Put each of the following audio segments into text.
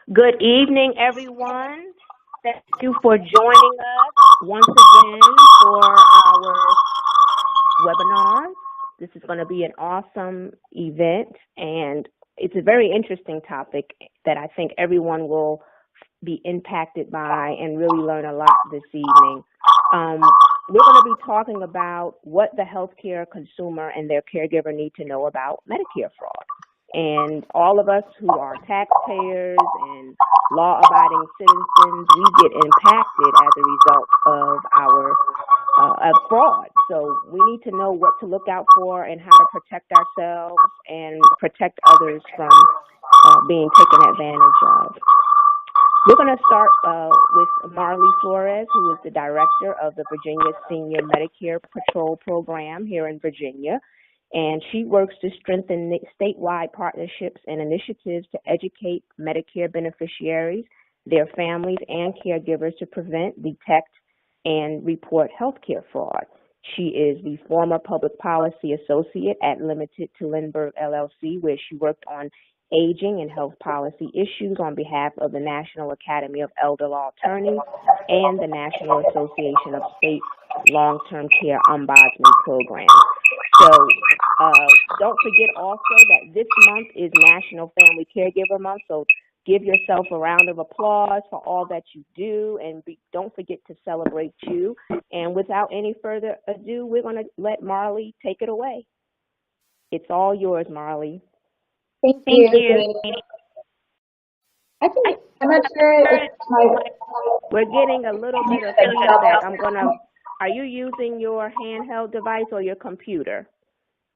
Good evening, everyone. Thank you for joining us once again for our webinar. This is going to be an awesome event, and it's a very interesting topic that I think everyone will be impacted by and really learn a lot this evening. We're going to be talking about what the healthcare consumer and their caregiver need to know about Medicare fraud. And all of us who are taxpayers and law-abiding citizens, we get impacted as a result of our fraud. So we need to know what to look out for and how to protect ourselves and protect others from being taken advantage of. We're going to start with Marley Flores, who is the director of the Virginia Senior Medicare Patrol Program here in Virginia. And she works to strengthen statewide partnerships and initiatives to educate Medicare beneficiaries, their families, and caregivers to prevent, detect, and report healthcare fraud. She is the former public policy associate at Limited to Lindbergh LLC, where she worked on aging and health policy issues on behalf of the National Academy of Elder Law Attorneys and the National Association of State Long-Term Care Ombudsman Programs. So don't forget also that this month is National Family Caregiver Month, so give yourself a round of applause for all that you do, and don't forget to celebrate you. And without any further ado, we're going to let Marley take it away. It's all yours, Marley. Thank you. I'm not sure if We're getting a little bit of feedback. Are you using your handheld device or your computer?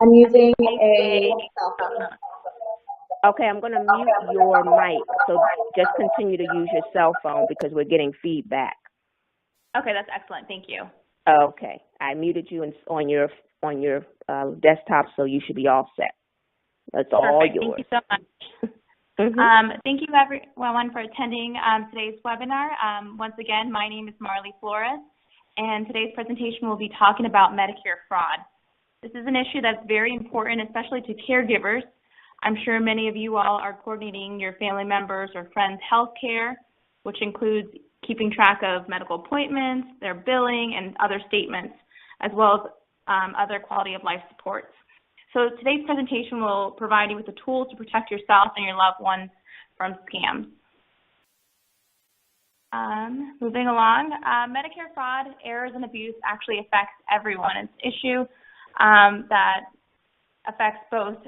I'm using a cell phone. Okay, I'm going to mute your mic, so just continue to use your cell phone because we're getting feedback. Okay, that's excellent. Thank you. Okay, I muted you on your desktop, so you should be all set. That's all yours. Thank you so much. Thank you everyone for attending today's webinar. Once again, my name is Marley Flores, and today's presentation will be talking about Medicare fraud. This is an issue that's very important, especially to caregivers. I'm sure many of you all are coordinating your family members or friends' health care, which includes keeping track of medical appointments, their billing, and other statements, as well as other quality of life supports. So today's presentation will provide you with the tools to protect yourself and your loved ones from scams. Moving along, Medicare fraud, errors, and abuse actually affects everyone. It's an issue that affects both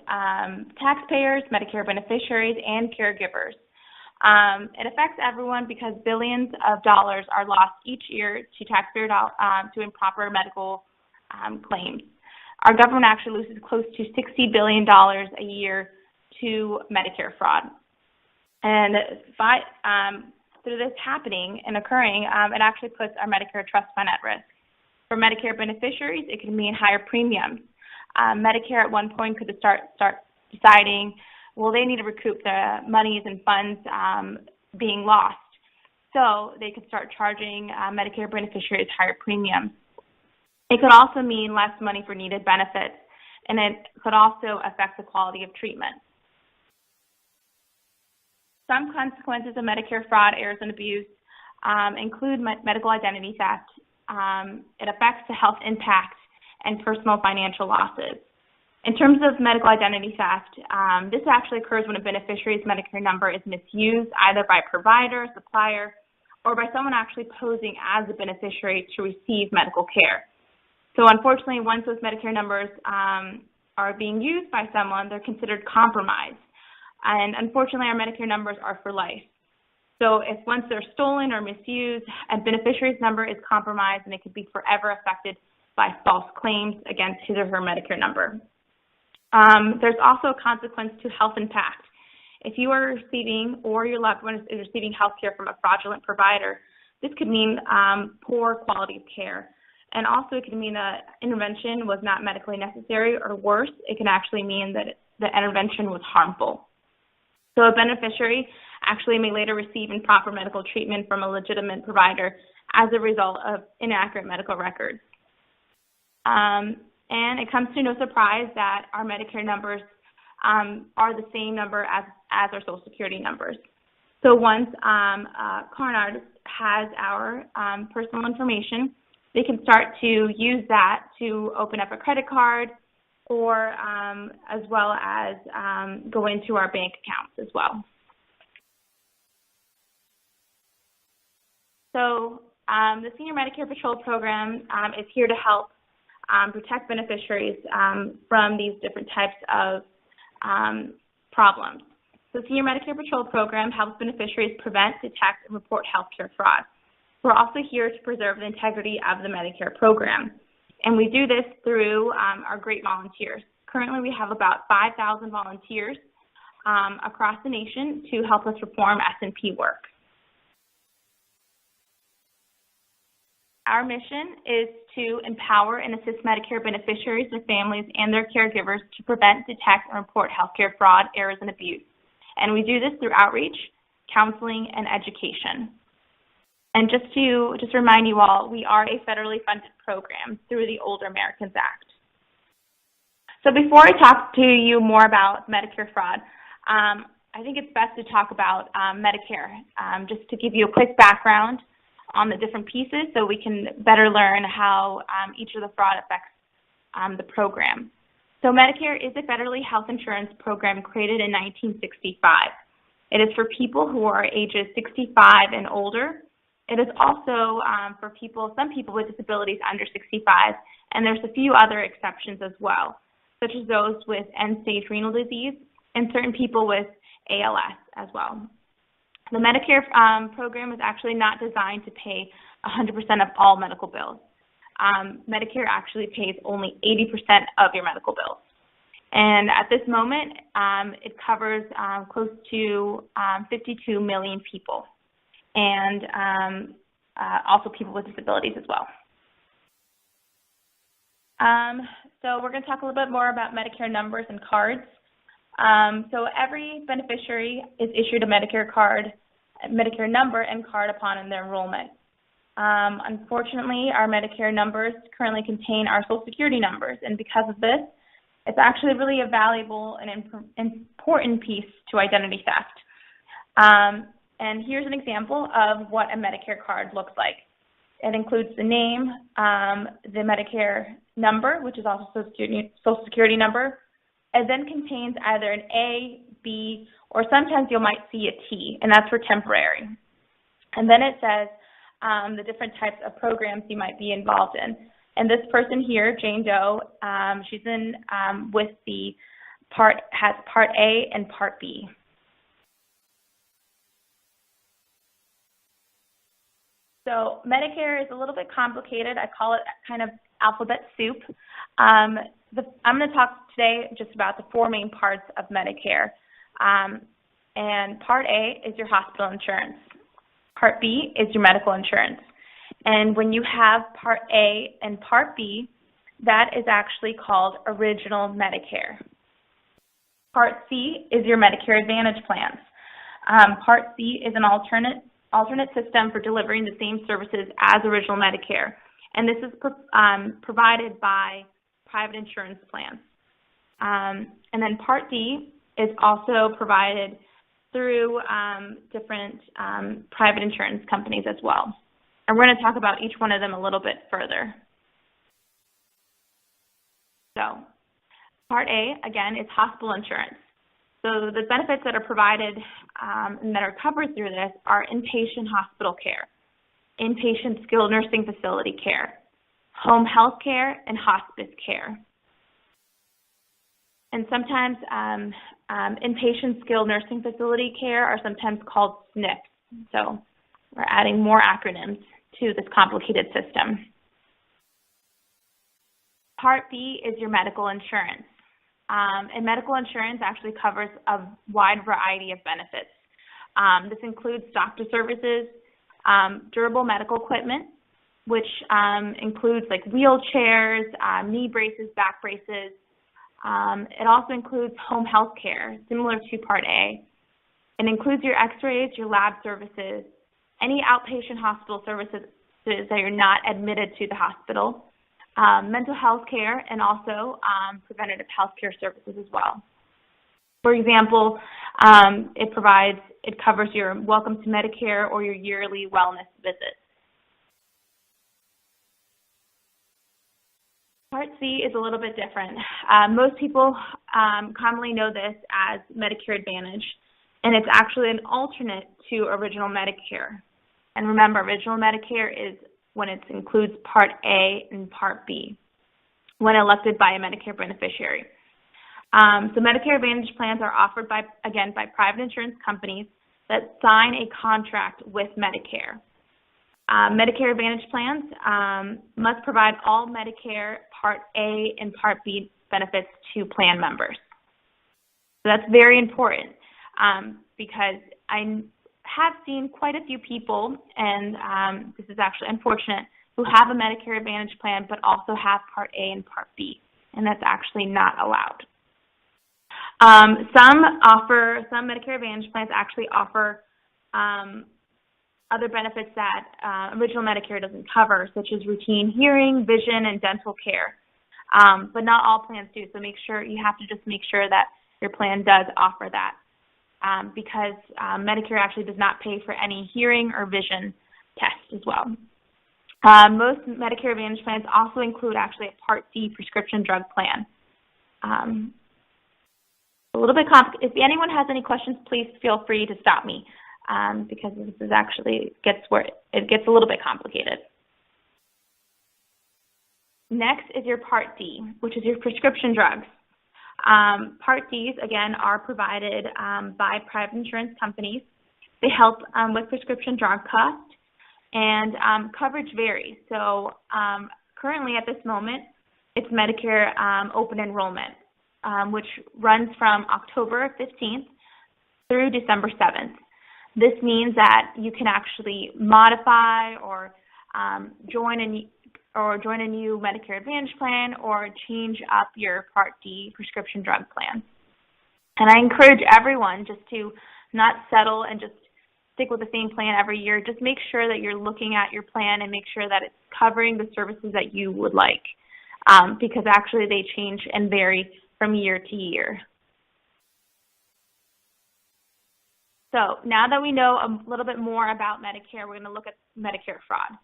taxpayers, Medicare beneficiaries, and caregivers. It affects everyone because billions of dollars are lost each year to taxpayer to improper medical claims. Our government actually loses close to $60 billion a year to Medicare fraud. And through this happening and occurring, it actually puts our Medicare trust fund at risk. For Medicare beneficiaries, it can mean higher premiums. Medicare at one point could start deciding, well, they need to recoup the monies and funds being lost. So they could start charging Medicare beneficiaries higher premiums. It could also mean less money for needed benefits, and it could also affect the quality of treatment. Some consequences of Medicare fraud, errors, and abuse include medical identity theft. It affects the health impact and personal financial losses. In terms of medical identity theft, this actually occurs when a beneficiary's Medicare number is misused either by a provider, supplier, or by someone actually posing as a beneficiary to receive medical care. So unfortunately, once those Medicare numbers are being used by someone, they're considered compromised. And unfortunately, our Medicare numbers are for life. So if once they're stolen or misused, a beneficiary's number is compromised, and it could be forever affected by false claims against his or her Medicare number. There's also a consequence to health impact. If you are receiving or your loved one is receiving health care from a fraudulent provider, this could mean poor quality of care. And also it can mean that intervention was not medically necessary, or worse, it can actually mean that the intervention was harmful. So a beneficiary actually may later receive improper medical treatment from a legitimate provider as a result of inaccurate medical records. And it comes to no surprise that our Medicare numbers are the same number as our Social Security numbers. So once a card artist has our personal information, they can start to use that to open up a credit card or as well as go into our bank accounts as well. So the Senior Medicare Patrol Program is here to help protect beneficiaries from these different types of problems. The Senior Medicare Patrol Program helps beneficiaries prevent, detect, and report healthcare fraud. We're also here to preserve the integrity of the Medicare program, and we do this through our great volunteers. Currently, we have about 5,000 volunteers across the nation to help us perform S&P work. Our mission is to empower and assist Medicare beneficiaries, their families, and their caregivers to prevent, detect, and report healthcare fraud, errors, and abuse. And we do this through outreach, counseling, and education. And just to remind you all, we are a federally funded program through the Older Americans Act. So before I talk to you more about Medicare fraud, I think it's best to talk about Medicare, just to give you a quick background on the different pieces so we can better learn how each of the fraud affects the program. So Medicare is a federally health insurance program created in 1965. It is for people who are ages 65 and older. It is also for some people with disabilities under 65, and there's a few other exceptions as well, such as those with end-stage renal disease and certain people with ALS as well. The Medicare program is actually not designed to pay 100% of all medical bills. Medicare actually pays only 80% of your medical bills. And at this moment, it covers close to 52 million people, and also people with disabilities as well. So we're going to talk a little bit more about Medicare numbers and cards. So every beneficiary is issued a Medicare card, Medicare number and card upon their enrollment. Unfortunately, our Medicare numbers currently contain our Social Security numbers, and because of this, it's actually really a valuable and important piece to identity theft. And here's an example of what a Medicare card looks like. It includes the name, the Medicare number, which is also Social Security number. It then contains either an A, B, or sometimes you might see a T, and that's for temporary. And then it says the different types of programs you might be involved in. And this person here, Jane Doe, she's in with the has Part A and Part B. So Medicare is a little bit complicated. I call it kind of alphabet soup. I'm going to talk today just about the four main parts of Medicare. And Part A is your hospital insurance. Part B is your medical insurance. And when you have Part A and Part B, that is actually called Original Medicare. Part C is your Medicare Advantage plans. Part C is an alternate system for delivering the same services as Original Medicare. And this is provided by private insurance plans. And then Part D is also provided through different private insurance companies as well. And we're going to talk about each one of them a little bit further. So, Part A, again, is hospital insurance. So the benefits that are provided and that are covered through this are inpatient hospital care, inpatient skilled nursing facility care, home health care, and hospice care. And sometimes inpatient skilled nursing facility care are sometimes called SNFs. So we're adding more acronyms to this complicated system. Part B is your medical insurance. And medical insurance actually covers a wide variety of benefits. This includes doctor services, durable medical equipment, which includes like wheelchairs, knee braces, back braces. It also includes home health care, similar to Part A. It includes your x-rays, your lab services, any outpatient hospital services that you're not admitted to the hospital, mental health care, and also preventative health care services as well. For example, it provides It covers your Welcome to Medicare or your yearly wellness visits. Part C is a little bit different. Most people commonly know this as Medicare Advantage, and it's actually an alternate to Original Medicare. And remember, Original Medicare is when it includes Part A and Part B, when elected by a Medicare beneficiary. So Medicare Advantage plans are offered by private insurance companies that sign a contract with Medicare. Medicare Advantage plans must provide all Medicare Part A and Part B benefits to plan members. So that's very important because I have seen quite a few people, and this is actually unfortunate, who have a Medicare Advantage plan but also have Part A and Part B, and that's actually not allowed. Some Medicare Advantage plans actually offer other benefits that Original Medicare doesn't cover, such as routine hearing, vision, and dental care. But not all plans do, so you have to just make sure that your plan does offer that, because Medicare actually does not pay for any hearing or vision tests as well. Most Medicare Advantage plans also include actually a Part D prescription drug plan. A little bit complicated. If anyone has any questions, please feel free to stop me, because this is actually gets a little bit complicated. Next is your Part D, which is your prescription drugs. Part Ds, again, are provided by private insurance companies. They help with prescription drug costs, and coverage varies. So currently at this moment, it's Medicare open enrollment, which runs from October 15th through December 7th. This means that you can actually modify or join a new Medicare Advantage plan or change up your Part D prescription drug plan. And I encourage everyone just to not settle and just stick with the same plan every year. Just make sure that you're looking at your plan and make sure that it's covering the services that you would like, because actually they change and vary from year to year. So now that we know a little bit more about Medicare, we're going to look at Medicare fraud.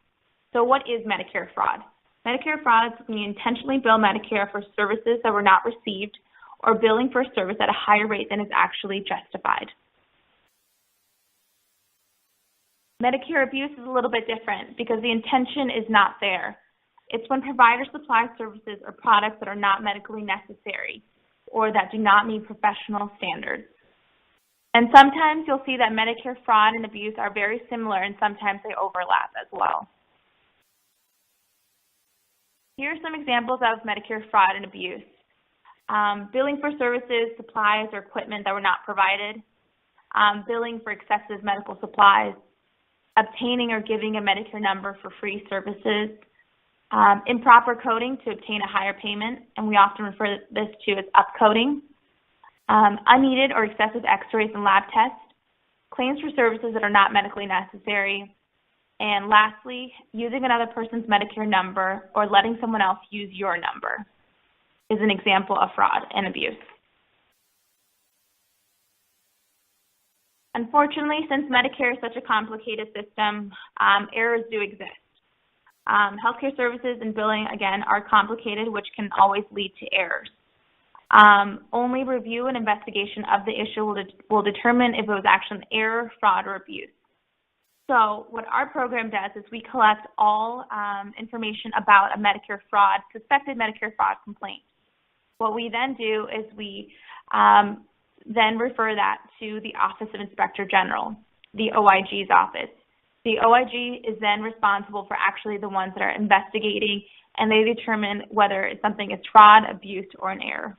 So what is Medicare fraud? Medicare fraud is when you intentionally bill Medicare for services that were not received or billing for a service at a higher rate than is actually justified. Medicare abuse is a little bit different because the intention is not there. It's when providers supply services or products that are not medically necessary or that do not meet professional standards. And sometimes you'll see that Medicare fraud and abuse are very similar, and sometimes they overlap as well. Here are some examples of Medicare fraud and abuse. Billing for services, supplies, or equipment that were not provided. Billing for excessive medical supplies. Obtaining or giving a Medicare number for free services. Improper coding to obtain a higher payment, and we often refer this to as upcoding. Unneeded or excessive x-rays and lab tests. Claims for services that are not medically necessary. And lastly, using another person's Medicare number or letting someone else use your number is an example of fraud and abuse. Unfortunately, since Medicare is such a complicated system, errors do exist. Healthcare services and billing, again, are complicated, which can always lead to errors. Only review and investigation of the issue will determine if it was actually an error, fraud, or abuse. So what our program does is we collect all information about a Medicare fraud, suspected Medicare fraud complaint. What we then do is we then refer that to the Office of Inspector General, the OIG's office. The OIG is then responsible for actually the ones that are investigating, and they determine whether something is fraud, abuse, or an error.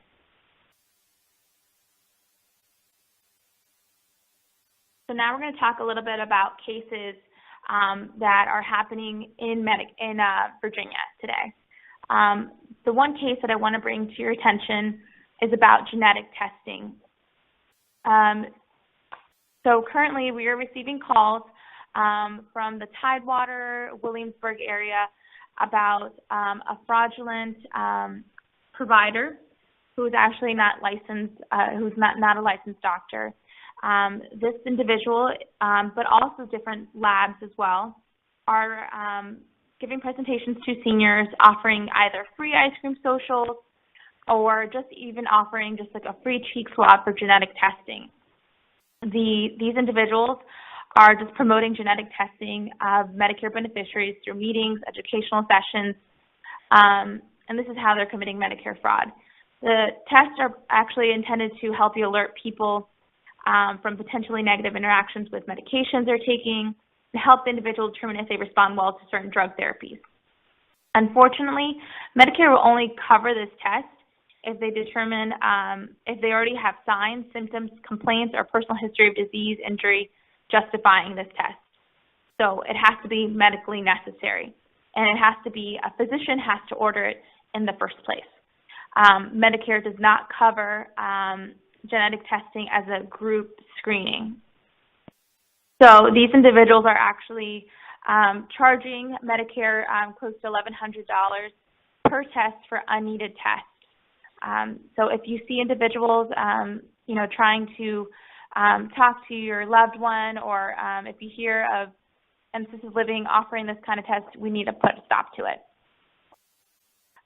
So now we're going to talk a little bit about cases that are happening in Virginia today. The one case that I want to bring to your attention is about genetic testing. So currently we are receiving calls from the Tidewater, Williamsburg area about a fraudulent provider who is actually not licensed, who's not a licensed doctor. This individual, but also different labs as well, are giving presentations to seniors, offering either free ice cream socials or just even offering just like a free cheek swab for genetic testing. These individuals are just promoting genetic testing of Medicare beneficiaries through meetings, educational sessions, and this is how they're committing Medicare fraud. The tests are actually intended to help you alert people from potentially negative interactions with medications they're taking, to help the individual determine if they respond well to certain drug therapies. Unfortunately, Medicare will only cover this test if they determine if they already have signs, symptoms, complaints, or personal history of disease, injury justifying this test. So it has to be medically necessary, and it has to be, a physician has to order it in the first place. Medicare does not cover genetic testing as a group screening. So these individuals are actually charging Medicare close to $1,100 per test for unneeded tests. So if you see individuals, trying to talk to your loved one, or if you hear of assisted living offering this kind of test, we need to put a stop to it.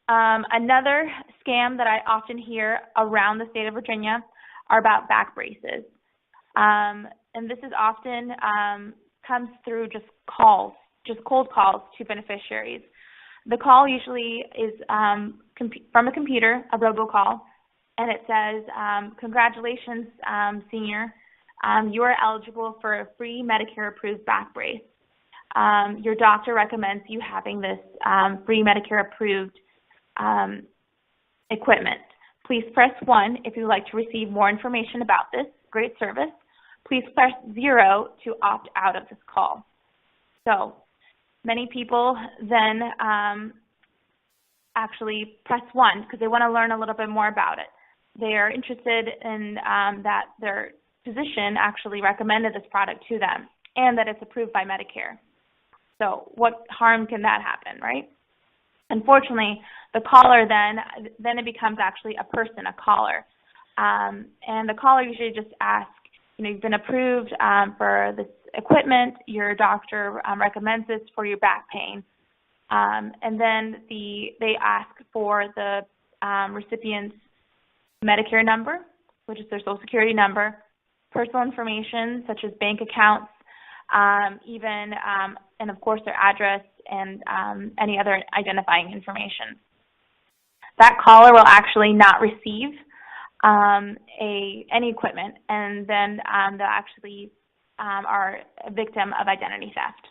Another scam that I often hear around the state of Virginia are about back braces. And this is often comes through just calls, just cold calls to beneficiaries. The call usually is from a computer, a robocall, and it says, congratulations, senior, you are eligible for a free Medicare-approved back brace. Your doctor recommends you having this free Medicare-approved equipment. Please press 1 if you would like to receive more information about this great service. Please press 0 to opt out of this call. So many people then actually press 1 because they want to learn a little bit more about it. They are interested in that their physician actually recommended this product to them and that it's approved by Medicare. So what harm can that happen, right? Unfortunately, the caller then it becomes actually a person, a caller. And the caller usually just asks, you've been approved for this equipment, your doctor recommends this for your back pain. And then they ask for the recipient's Medicare number, which is their Social Security number, personal information such as bank accounts, and of course their address and any other identifying information. That caller will actually not receive any equipment, and then they'll actually are a victim of identity theft.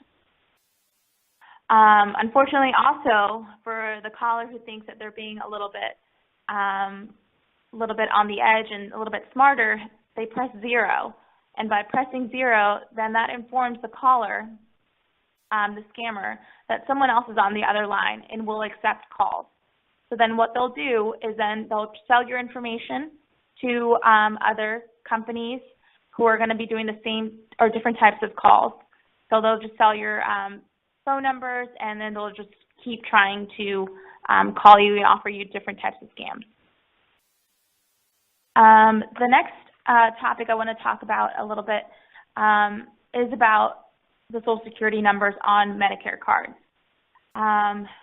Unfortunately, also for the caller who thinks that they're being a little bit on the edge and a little bit smarter, they press 0, and by pressing 0, then that informs the caller, the scammer, that someone else is on the other line and will accept calls. So then what they'll do is then they'll sell your information to other companies who are going to be doing the same or different types of calls. So they'll just sell your phone numbers, and then they'll just keep trying to call you and offer you different types of scams. The next topic I want to talk about a little bit is about the Social Security numbers on Medicare cards.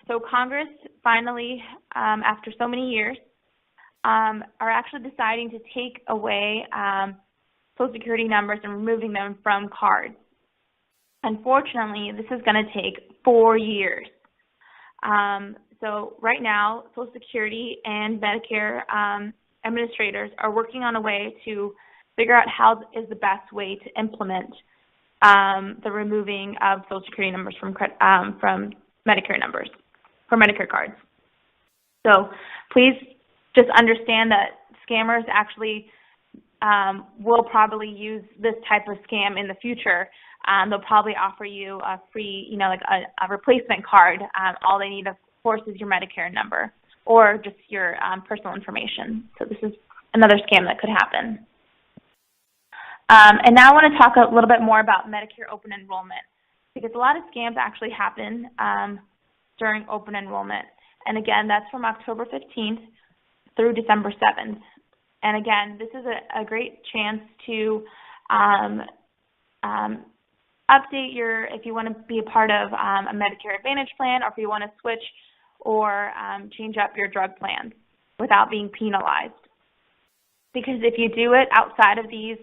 So Congress finally, after so many years, are actually deciding to take away Social Security numbers and removing them from cards. Unfortunately, this is going to take 4 years. So right now, Social Security and Medicare administrators are working on a way to figure out how is the best way to implement the removing of Social Security numbers from Medicare numbers, for Medicare cards. So please just understand that scammers actually will probably use this type of scam in the future. They'll probably offer you a free, like a replacement card. All they need, of course, is your Medicare number or just your personal information. So this is another scam that could happen. And now I want to talk a little bit more about Medicare open enrollment, because a lot of scams actually happen during open enrollment. And again, that's from October 15th through December 7th. And again, this is a great chance to update if you want to be a part of a Medicare Advantage plan, or if you want to switch or change up your drug plans without being penalized. Because if you do it outside of these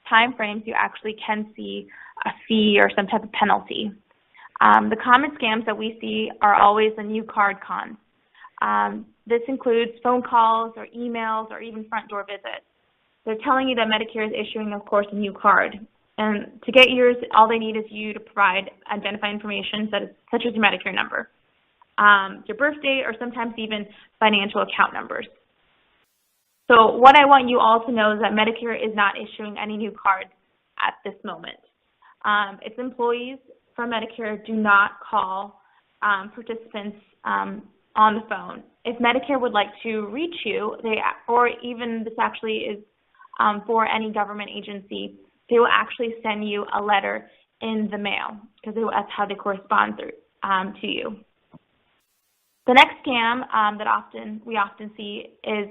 time frames, you actually can see a fee or some type of penalty. The common scams that we see are always the new card cons. This includes phone calls or emails or even front door visits. They're telling you that Medicare is issuing, of course, a new card. And to get yours, all they need is you to provide identifying information such as your Medicare number, your birth date, or sometimes even financial account numbers. So what I want you all to know is that Medicare is not issuing any new cards at this moment. Its employees from Medicare do not call participants on the phone. If Medicare would like to reach you, or even this actually is for any government agency, they will actually send you a letter in the mail, because that's how they correspond to you. The next scam that we often see is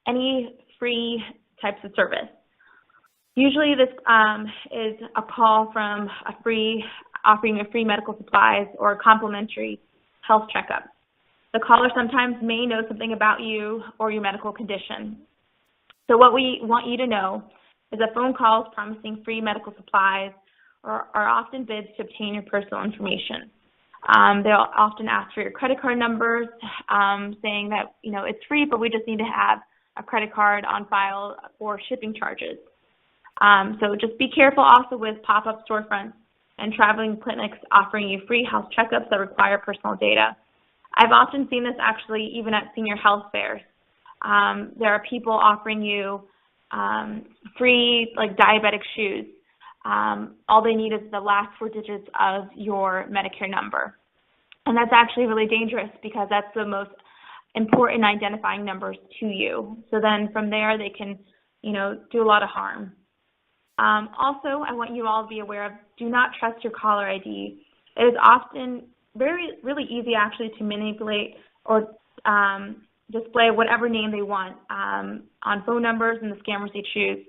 any free types of service. Usually this is a call from offering you free medical supplies or a complimentary health checkup. The caller sometimes may know something about you or your medical condition. So what we want you to know is that phone calls promising free medical supplies are often bids to obtain your personal information. They'll often ask for your credit card numbers, saying that it's free, but we just need to have a credit card on file for shipping charges. So just be careful also with pop-up storefronts and traveling clinics offering you free health checkups that require personal data. I've often seen this actually even at senior health fairs. There are people offering you free diabetic shoes. All they need is the last 4 digits of your Medicare number. And that's actually really dangerous, because that's the most important identifying numbers to you. So then from there they can, do a lot of harm. Also, I want you all to be aware of, do not trust your caller ID. It is often really easy actually to manipulate or display whatever name they want on phone numbers and the scammers they choose.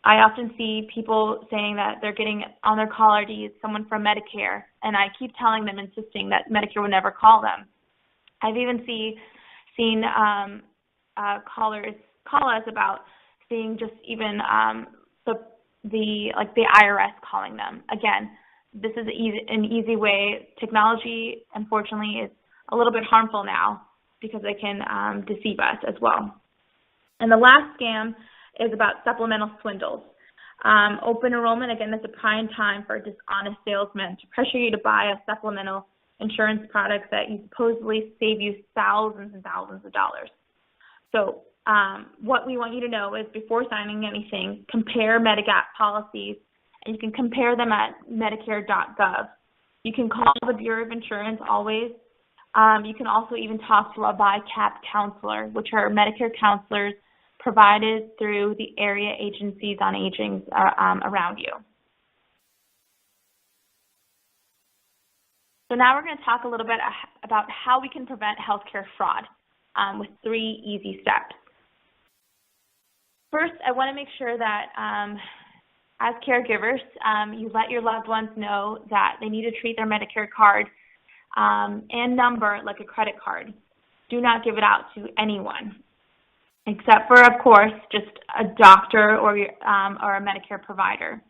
I often see people saying that they're getting on their caller ID someone from Medicare, and I keep telling them, insisting that Medicare would never call them. I've even seen callers call us about seeing just even the IRS calling them. Again, this is an easy way. Technology, unfortunately, is a little bit harmful now, because it can deceive us as well. And the last scam is about supplemental swindles. Open enrollment, again, is a prime time for dishonest salesmen to pressure you to buy a supplemental insurance product that you supposedly save you thousands and thousands of dollars. So what we want you to know is, before signing anything, compare Medigap policies, and you can compare them at Medicare.gov. You can call the Bureau of Insurance always. You can also even talk to a BICAP counselor, which are Medicare counselors provided through the area agencies on aging around you. So now we're going to talk a little bit about how we can prevent healthcare fraud with 3 easy steps. First, I want to make sure that as caregivers, you let your loved ones know that they need to treat their Medicare card and number like a credit card. Do not give it out to anyone, except for, of course, just a doctor or a Medicare provider.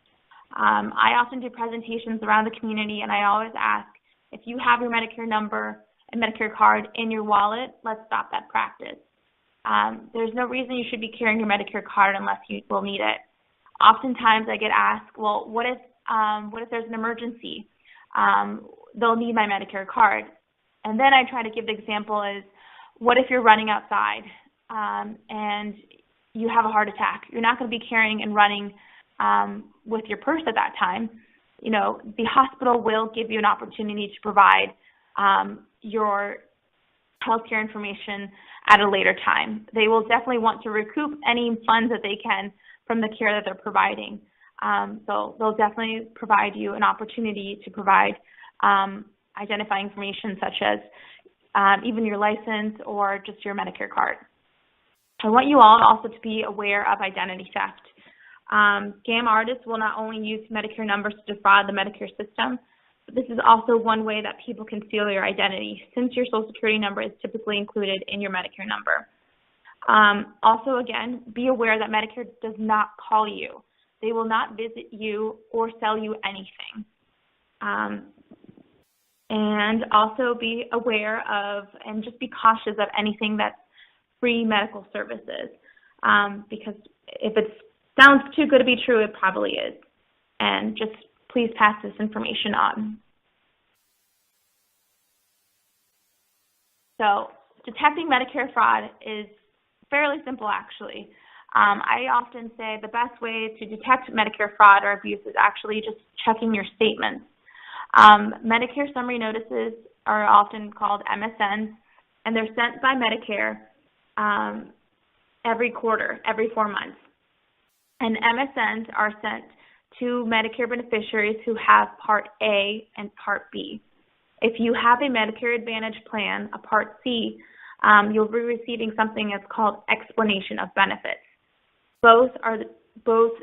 I often do presentations around the community, and I always ask, if you have your Medicare number and Medicare card in your wallet, let's stop that practice. There's no reason you should be carrying your Medicare card unless you will need it. Oftentimes I get asked, well, what if there's an emergency? They'll need my Medicare card. And then I try to give the example is, what if you're running outside and you have a heart attack? You're not going to be carrying and running with your purse at that time. The hospital will give you an opportunity to provide your healthcare information at a later time. They will definitely want to recoup any funds that they can from the care that they're providing. So they'll definitely provide you an opportunity to provide identifying information such as even your license or just your Medicare card. I want you all also to be aware of identity theft. Scam artists will not only use Medicare numbers to defraud the Medicare system, but this is also one way that people conceal your identity, since your Social Security number is typically included in your Medicare number. Also, again, be aware that Medicare does not call you. They will not visit you or sell you anything. And also be aware of and just be cautious of anything that's free medical services, because if it sounds too good to be true, it probably is. And just please pass this information on. So detecting Medicare fraud is fairly simple, actually. I often say the best way to detect Medicare fraud or abuse is actually just checking your statements. Medicare summary notices are often called MSNs, and they're sent by Medicare every quarter, every 4 months. And MSNs are sent to Medicare beneficiaries who have Part A and Part B. If you have a Medicare Advantage plan, a Part C, you'll be receiving something that's called explanation of benefits. Both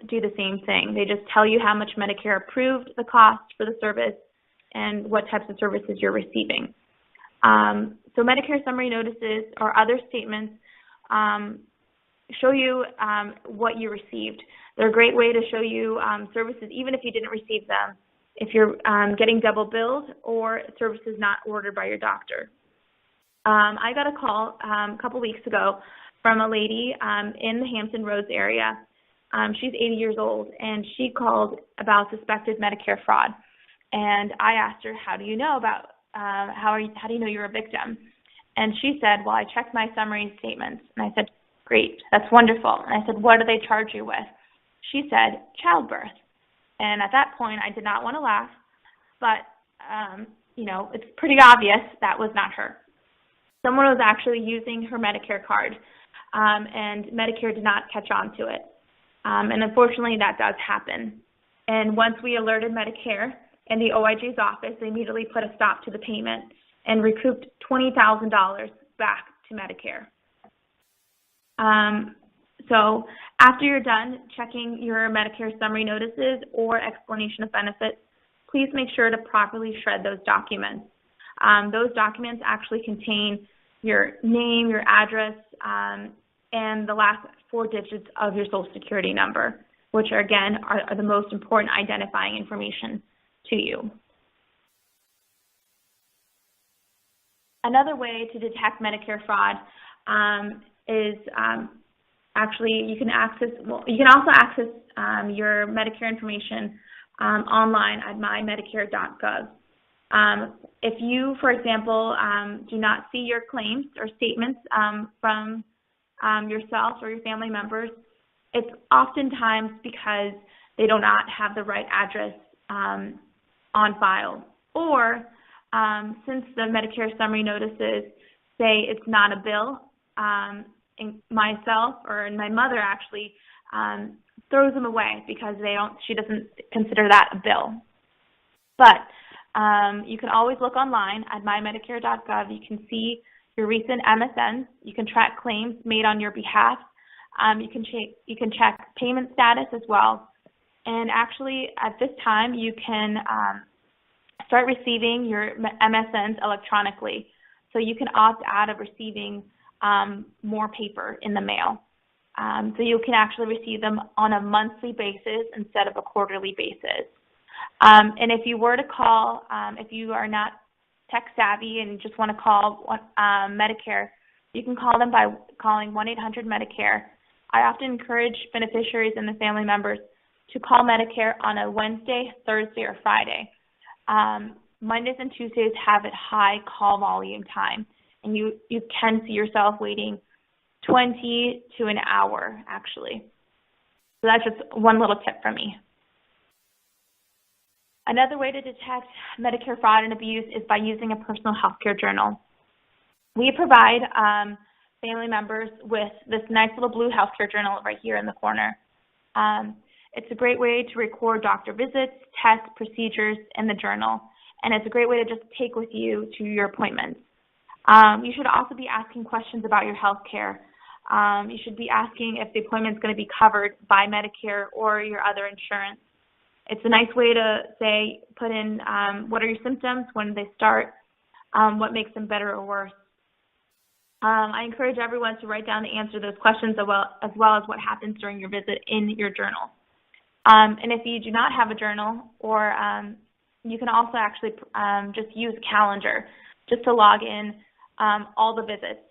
do the same thing. They just tell you how much Medicare approved the cost for the service and what types of services you're receiving. So Medicare summary notices or other statements show you what you received. They're a great way to show you services even if you didn't receive them, if you're getting double billed or services not ordered by your doctor. I got a call a couple weeks ago from a lady in the Hampton Roads area. She's 80 years old, and she called about suspected Medicare fraud. And I asked her, how do you know about, how do you know you're a victim? And she said, well, I checked my summary statements. And I said, great, that's wonderful. And I said, what do they charge you with? She said, childbirth. And at that point, I did not want to laugh, but, it's pretty obvious that was not her. Someone was actually using her Medicare card, and Medicare did not catch on to it. And unfortunately, that does happen. And once we alerted Medicare and the OIG's office, they immediately put a stop to the payment and recouped $20,000 back to Medicare. So after you're done checking your Medicare summary notices or explanation of benefits, please make sure to properly shred those documents. Those documents actually contain your name, your address, and the last 4 digits of your Social Security number, which are, again, are the most important identifying information to you. Another way to detect Medicare fraud is actually you can also access your Medicare information online at mymedicare.gov. If you, for example, do not see your claims or statements from yourself or your family members, it's oftentimes because they do not have the right address on file. Or since the Medicare summary notices say it's not a bill, and myself or my mother actually throws them away because she doesn't consider that a bill. But you can always look online at mymedicare.gov. You can see your recent MSNs. You can track claims made on your behalf. You can check payment status as well. And actually, at this time, you can start receiving your MSNs electronically. So you can opt out of receiving more paper in the mail. So you can actually receive them on a monthly basis instead of a quarterly basis. And if you were to call, if you are not tech savvy and just want to call Medicare, you can call them by calling 1-800-MEDICARE. I often encourage beneficiaries and the family members to call Medicare on a Wednesday, Thursday, or Friday. Mondays and Tuesdays have a high call volume time, and you can see yourself waiting 20 to an hour, actually. So that's just one little tip from me. Another way to detect Medicare fraud and abuse is by using a personal health care journal. We provide family members with this nice little blue health care journal right here in the corner. It's a great way to record doctor visits, tests, procedures in the journal, and it's a great way to just take with you to your appointments. You should also be asking questions about your health care. You should be asking if the appointment is going to be covered by Medicare or your other insurance. It's a nice way to say, put in what are your symptoms, when do they start, what makes them better or worse. I encourage everyone to write down the answer to those questions as well as what happens during your visit in your journal. And if you do not have a journal, or you can also actually just use a calendar just to log in all the visits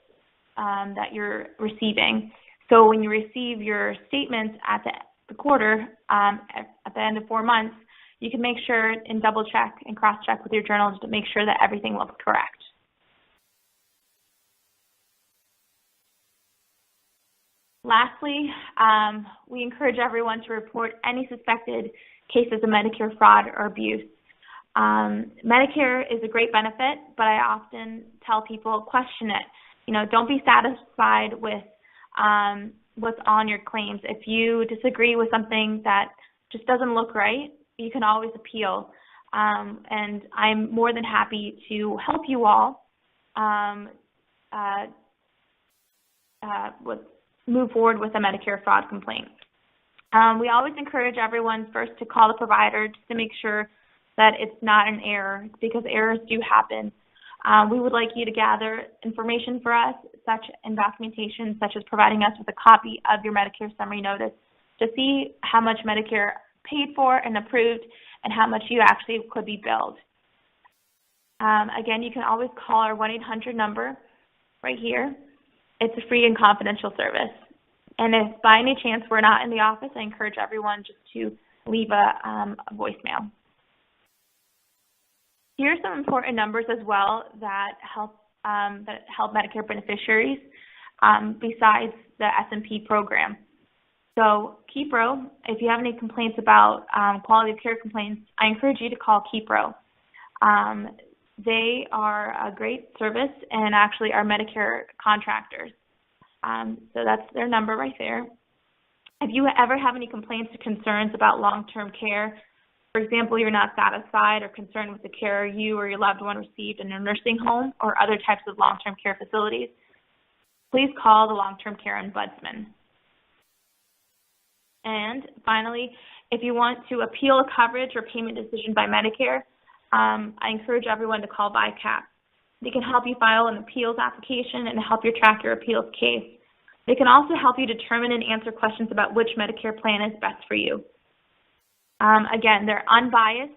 that you're receiving. So when you receive your statements at the quarter, at the end of 4 months, you can make sure and double check and cross check with your journals to make sure that everything looks correct. Lastly, we encourage everyone to report any suspected cases of Medicare fraud or abuse. Medicare is a great benefit, but I often tell people, question it. You know, don't be satisfied with what's on your claims. If you disagree with something that just doesn't look right, you can always appeal. And I'm more than happy to help you all move forward with a Medicare fraud complaint. We always encourage everyone first to call the provider just to make sure that it's not an error, because errors do happen. We would like you to gather information for us, and documentation, such as providing us with a copy of your Medicare summary notice to see how much Medicare paid for and approved and how much you actually could be billed. Again, you can always call our 1-800 number right here. It's a free and confidential service. And if by any chance we're not in the office, I encourage everyone just to leave a voicemail. Here are some important numbers as well that help Medicare beneficiaries besides the S&P program. So KeyPro, if you have any complaints about quality of care complaints, I encourage you to call KeyPro. They are a great service and actually are Medicare contractors. So that's their number right there. If you ever have any complaints or concerns about long-term care, for example, you're not satisfied or concerned with the care you or your loved one received in a nursing home or other types of long-term care facilities, please call the Long-Term Care Ombudsman. And finally, if you want to appeal a coverage or payment decision by Medicare, I encourage everyone to call VICAP. They can help you file an appeals application and help you track your appeals case. They can also help you determine and answer questions about which Medicare plan is best for you. Again, they're unbiased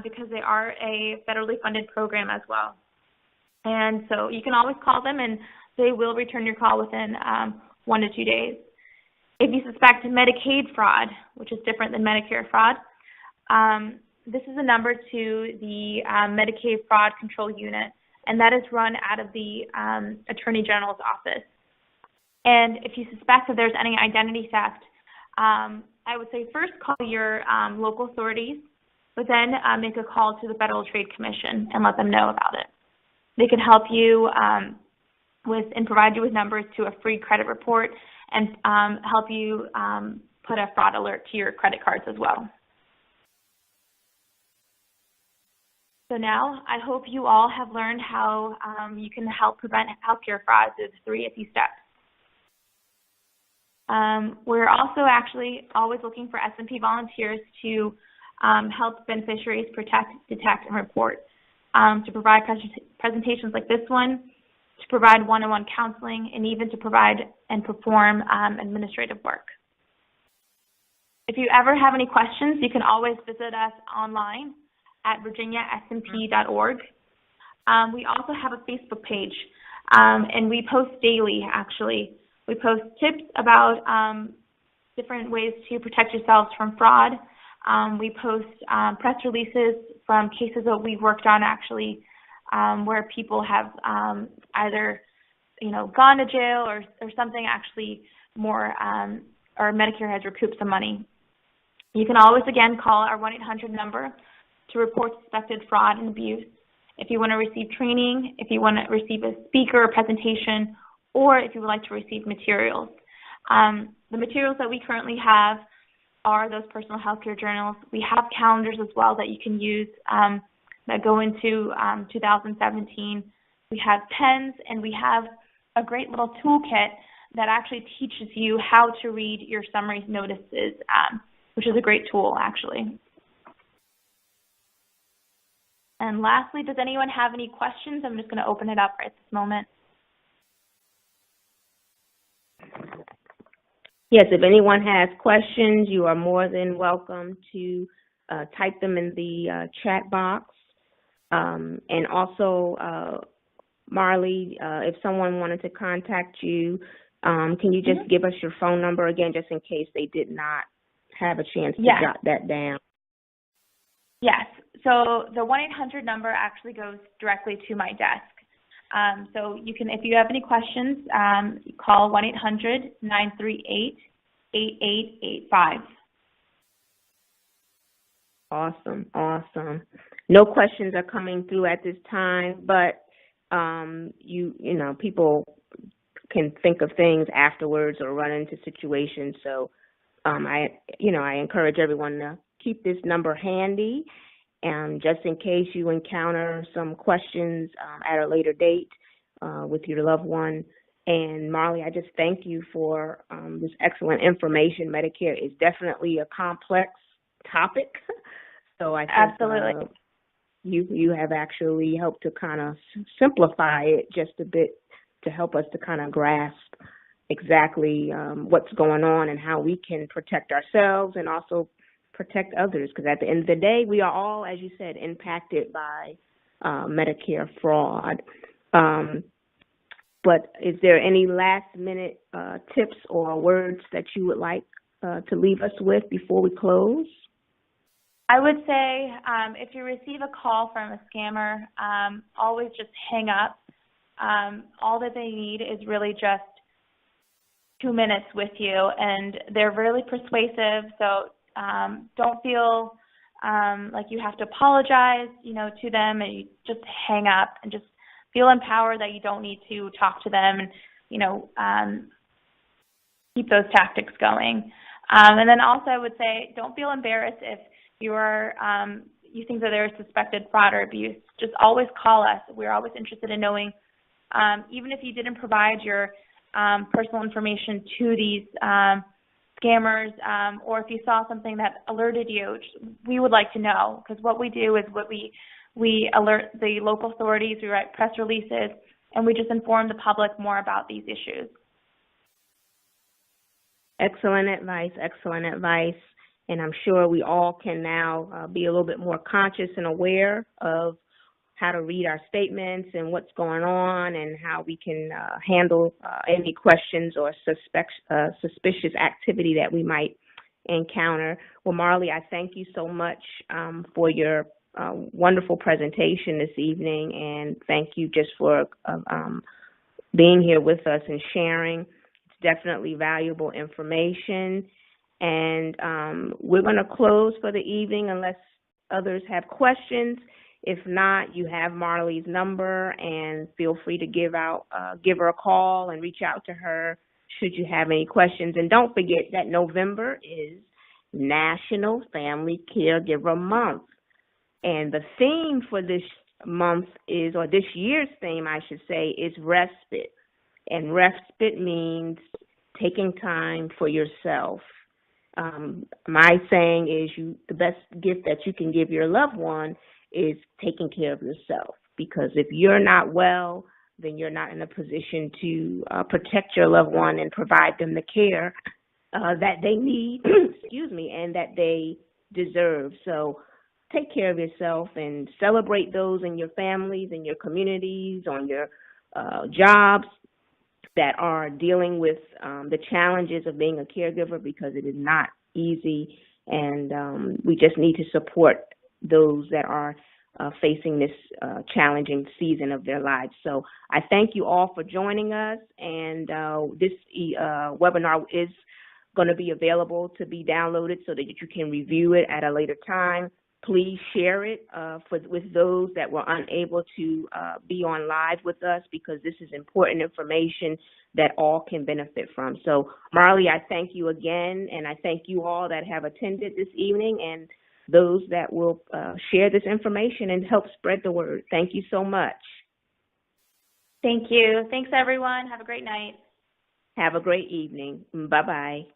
because they are a federally funded program as well. And so you can always call them and they will return your call within 1 to 2 days. If you suspect Medicaid fraud, which is different than Medicare fraud, this is a number to the Medicaid Fraud Control Unit, and that is run out of the Attorney General's office. And if you suspect that there's any identity theft, I would say first call your local authorities, but then make a call to the Federal Trade Commission and let them know about it. They can help you and provide you with numbers to a free credit report and help you put a fraud alert to your credit cards as well. So now I hope you all have learned how you can help prevent healthcare fraud through the 3 easy steps. We're also actually always looking for S&P volunteers to help beneficiaries protect, detect, and report, to provide presentations like this one, to provide one-on-one counseling, and even to provide and perform administrative work. If you ever have any questions, you can always visit us online at virginiasmp.org. We also have a Facebook page, and we post daily, actually. We post tips about different ways to protect yourselves from fraud. We post press releases from cases that we've worked on, actually, where people have either, gone to jail or something actually more, or Medicare has recouped some money. You can always, again, call our 1-800 number to report suspected fraud and abuse. If you want to receive training, if you want to receive a speaker or presentation, or if you would like to receive materials. The materials that we currently have are those personal healthcare journals. We have calendars as well that you can use that go into 2017. We have pens, and we have a great little toolkit that actually teaches you how to read your summary notices, which is a great tool, actually. And lastly, does anyone have any questions? I'm just going to open it up right this moment. Yes, if anyone has questions, you are more than welcome to type them in the chat box. And also, Marley, if someone wanted to contact you, can you just give us your phone number again, just in case they did not have a chance to jot that down? Yes. So the 1-800 number actually goes directly to my desk. So you can, if you have any questions, call 1-800-938-8885. Awesome, awesome. No questions are coming through at this time, but you know, people can think of things afterwards or run into situations. So I encourage everyone to keep this number handy, and just in case you encounter some questions at a later date with your loved one. And Marley, I just thank you for this excellent information. Medicare is definitely a complex topic, so I think absolutely you have actually helped to kind of simplify it just a bit to help us to kind of grasp exactly what's going on and how we can protect ourselves and also protect others, because at the end of the day, we are all, as you said, impacted by Medicare fraud. But is there any last-minute tips or words that you would like to leave us with before we close? I would say if you receive a call from a scammer, always just hang up. All that they need is really just 2 minutes with you, and they're really persuasive, so don't feel like you have to apologize, to them, and you just hang up and just feel empowered that you don't need to talk to them and, keep those tactics going. And then also I would say don't feel embarrassed if you think that there is suspected fraud or abuse. Just always call us. We're always interested in knowing, even if you didn't provide your personal information to these scammers, or if you saw something that alerted you, we would like to know, because what we do is we alert the local authorities, we write press releases, and we just inform the public more about these issues. Excellent advice, excellent advice. And I'm sure we all can now be a little bit more conscious and aware of how to read our statements and what's going on and how we can handle any questions or suspicious activity that we might encounter. Well, Marley, I thank you so much for your wonderful presentation this evening, and thank you just for being here with us and sharing. It's definitely valuable information. And we're going to close for the evening unless others have questions. If not, you have Marley's number, and feel free to give her a call and reach out to her should you have any questions. And don't forget that November is National Family Caregiver Month. And the theme for this month is, or this year's theme, I should say, is respite. And respite means taking time for yourself. My saying is the best gift that you can give your loved one is taking care of yourself, because if you're not well, then you're not in a position to protect your loved one and provide them the care that they need, excuse me, and that they deserve. So take care of yourself and celebrate those in your families, in your communities, on your jobs that are dealing with the challenges of being a caregiver, because it is not easy, and we just need to support those that are facing this challenging season of their lives. So I thank you all for joining us, and this webinar is going to be available to be downloaded so that you can review it at a later time. Please share it with those that were unable to be on live with us, because this is important information that all can benefit from. So, Marley, I thank you again, and I thank you all that have attended this evening and those that will share this information and help spread the word. Thank you so much. Thank you. Thanks, everyone. Have a great night. Have a great evening. Bye-bye.